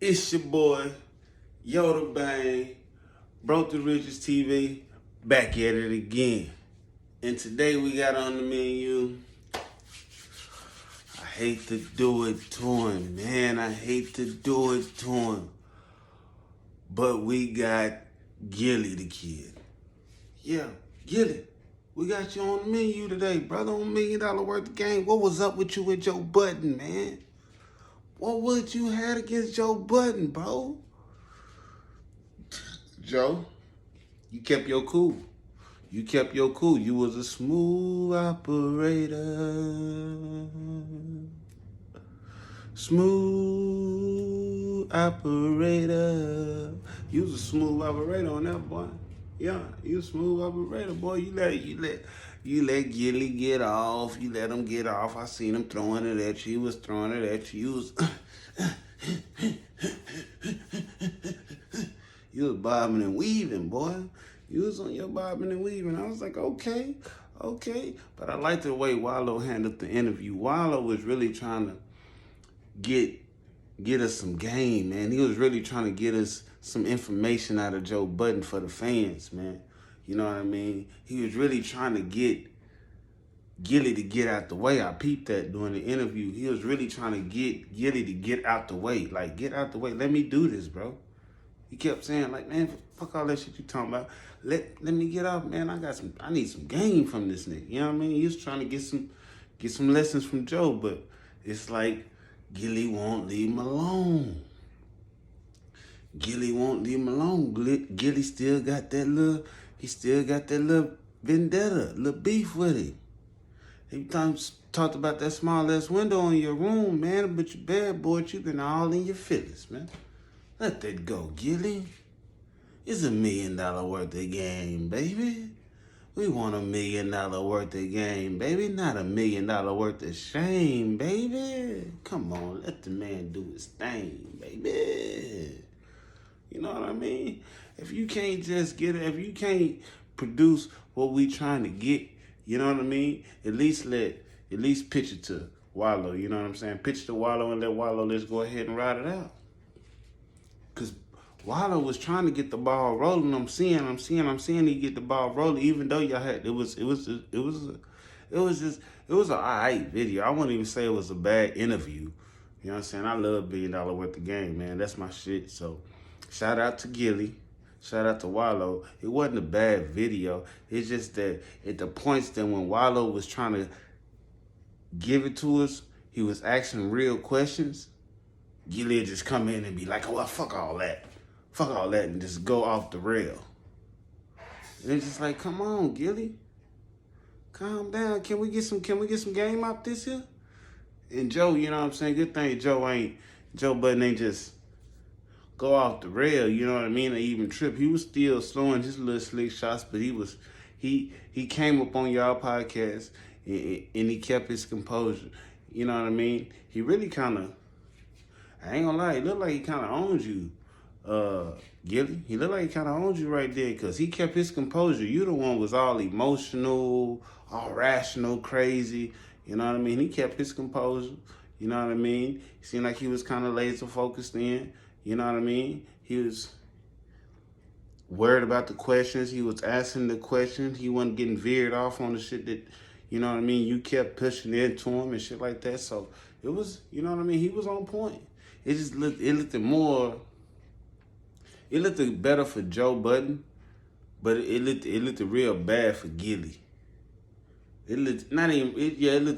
It's your boy, Yoda Bang, Broke the Riches TV, back at it again. And today we got on the menu, I hate to do it to him, man. I hate to do it to him. But we got Gillie the kid. Yeah, Gillie, we got you on the menu today, brother, on $1 million worth of game. What was up with you and Joe Budden, man? What would you had against Joe Budden, bro? Joe, you kept your cool. You kept your cool. You was a smooth operator. Smooth operator. You was a smooth operator on that, boy. Yeah, you a smooth operator, boy. You let Gillie get off. You let him get off. I seen him throwing it at you. He was throwing it at you. You was you was bobbing and weaving, boy. You was on your bobbing and weaving. I was like, okay. But I liked the way Wallow handled the interview. Wallow was really trying to get us some game, man. He was really trying to get us some information out of Joe Budden for the fans, man. You know what I mean? He was really trying to get Gillie to get out the way. I peeped that during the interview. He was really trying to get Gillie to get out the way. Like, get out the way. Let me do this, bro. He kept saying, like, man, fuck all that shit you talking about. Let me get off, man. I need some game from this nigga. You know what I mean? He was trying to get some lessons from Joe, but it's like Gillie won't leave him alone. Gillie won't leave him alone. Gillie still got that little vendetta, little beef with him. Every time talked about that small ass window in your room, man, but you bad boy, you been all in your feelings, man. Let that go, Gillie. It's $1 million worth of game, baby. We want $1 million worth of game, baby. Not $1 million worth of shame, baby. Come on, let the man do his thing, baby. You know what I mean? If you can't just get it, if you can't produce what we trying to get, you know what I mean? At least pitch it to Wallow, you know what I'm saying? Pitch to Wallow and let Wallow, let's go ahead and ride it out. Cause Wilder was trying to get the ball rolling. I'm seeing he get the ball rolling. Even though y'all had it was an alright video. I wouldn't even say it was a bad interview. You know what I'm saying? I love $1 billion worth of game, man. That's my shit. So shout out to Gillie. Shout out to Wallow. It wasn't a bad video. It's just that at the points that when Wallow was trying to give it to us, he was asking real questions. Gillie would just come in and be like, oh, well, fuck all that, and just go off the rail. And it's just like, come on, Gillie, calm down. Can we get some game out this here? And Joe, you know what I'm saying? Good thing Joe Budden ain't just go off the rail, you know what I mean? Or even trip. He was still throwing his little slick shots, but he came up on y'all podcast and he kept his composure. You know what I mean? He really kind of, I ain't gonna lie, he looked like he kind of owns you, Gillie. He looked like he kind of owns you right there because he kept his composure. You the one was all emotional, all rational, crazy. You know what I mean? He kept his composure. You know what I mean? He seemed like he was kind of laser focused in. You know what I mean? He was worried about the questions. He was asking the questions. He wasn't getting veered off on the shit that, you know what I mean, you kept pushing into him and shit like that. So it was, you know what I mean? He was on point. It looked better for Joe Budden, but it looked real bad for Gillie. It looked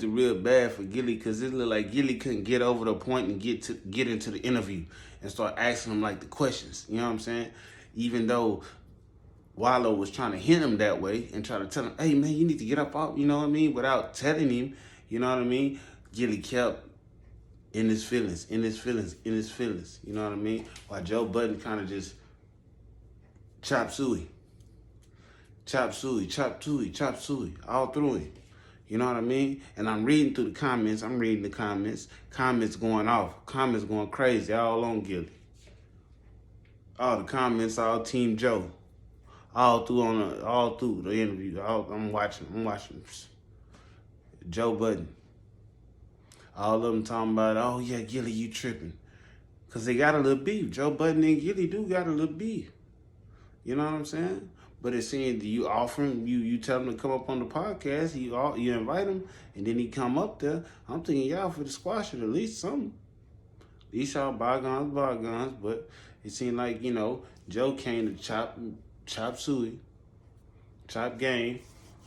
real bad for Gillie because it looked like Gillie couldn't get over the point and get into the interview and start asking him like the questions. You know what I'm saying? Even though Wallow was trying to hint him that way and try to tell him, hey man, you need to get up off, you know what I mean? Without telling him, you know what I mean? Gillie kept in his feelings, you know what I mean? While Joe Budden kind of just chop suey, all through him. You know what I mean? And I'm reading through the comments. Comments going off. Comments going crazy all on Gillie. All the comments, all Team Joe. All through the interview. I'm watching. Joe Budden. All of them talking about, oh yeah, Gillie, you tripping. Because they got a little beef. Joe Budden and Gillie do got a little beef. You know what I'm saying? But it's saying, do you offer him, you tell him to come up on the podcast, you invite him, and then he come up there. I'm thinking y'all for the squash it, at least something. At least y'all bygones, but it seemed like, Joe came to chop suey, chop game,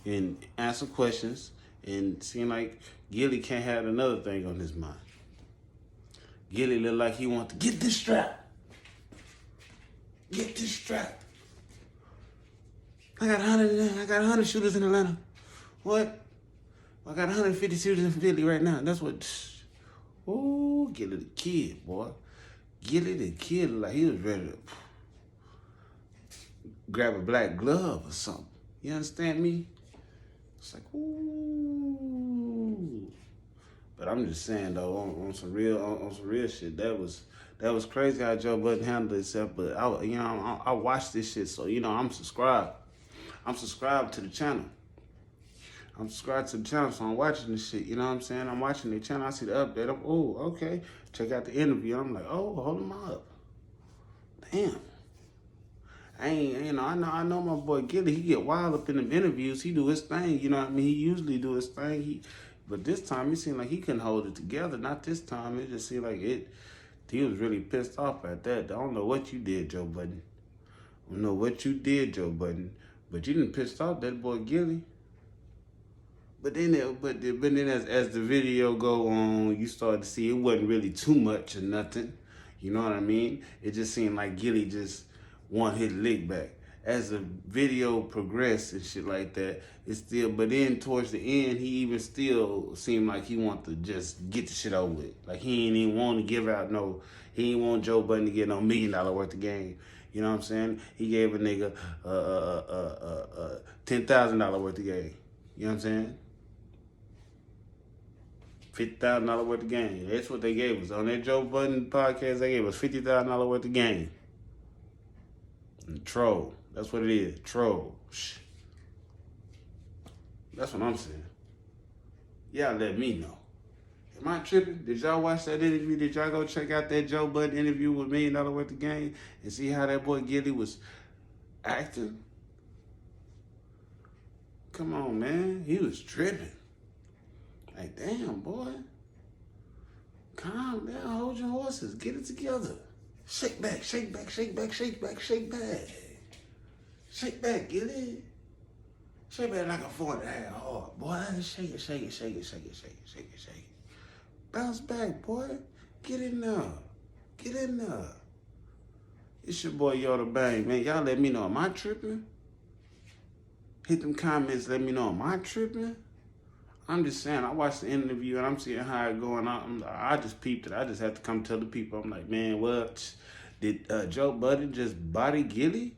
and answer questions, and it seemed like Gillie can't have another thing on his mind. Gillie looked like he want to get this strap. Get this strap. I got 100 shooters in Atlanta. What? I got 150 shooters in Philly right now. That's what. Ooh, Gillie the kid, boy. Gillie the kid, like he was ready to grab a black glove or something. You understand me? It's like, ooh. But I'm just saying though, on some real shit, that was crazy how Joe Budden handled himself. But I watched this shit, so I'm subscribed. I'm subscribed to the channel. So I'm watching this shit. You know what I'm saying? I'm watching the channel. I see the update. Okay. Check out the interview. I'm like, hold him up. Damn. I know my boy Gillie. He get wild up in them interviews. He do his thing. You know what I mean? He usually do his thing. But this time, it seemed like he couldn't hold it together. Not this time. It just seemed like he was really pissed off at that. I don't know what you did, Joe Budden. But you didn't piss off that boy Gillie. But then as the video go on, you start to see it wasn't really too much or nothing. You know what I mean? It just seemed like Gillie just want his lick back. As the video progressed and shit like that, but then towards the end, he even still seemed like he want to just get the shit over with. Like he ain't even want to give out he ain't want Joe Budden to get no $1 million worth of game. You know what I'm saying? He gave a nigga $10,000 worth of game. You know what I'm saying? $50,000 worth of game. That's what they gave us. On that Joe Budden podcast, they gave us $50,000 worth of game. And troll. That's what it is. Troll. Shh. That's what I'm saying. Y'all let me know. Am I tripping? Did y'all watch that interview? Did y'all go check out that Joe Budden interview with $1 million worth of game and see how that boy Gillie was acting? Come on, man. He was tripping. Like, damn, boy. Calm down. Hold your horses. Get it together. Shake back, shake back, shake back, shake back, shake back. Shake back, Gillie. Shake back like a 4.5 hard. Boy, shake it, shake it, shake it, shake it, shake it, shake it, shake it. Bounce back, boy. Get in there. Get in there. It's your boy Yoda Bang, man. Y'all let me know. Am I tripping? Hit them comments. Let me know. Am I tripping? I'm just saying. I watched the interview and I'm seeing how it going on. I just peeped it. I just have to come tell the people. I'm like, man, what? Did Joe Budden just body Gillie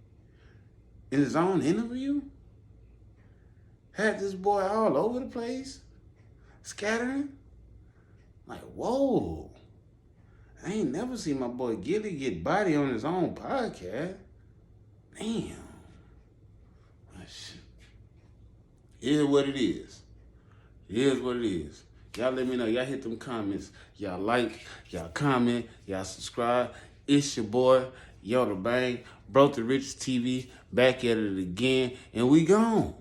in his own interview? Had this boy all over the place, scattering. Like, whoa. I ain't never seen my boy Gillie get body on his own podcast. Damn. It is what it is. It is what it is. Y'all let me know. Y'all hit them comments. Y'all like, y'all comment, y'all subscribe. It's your boy, Yoda Bang, Bro to Rich TV, back at it again, and we gone.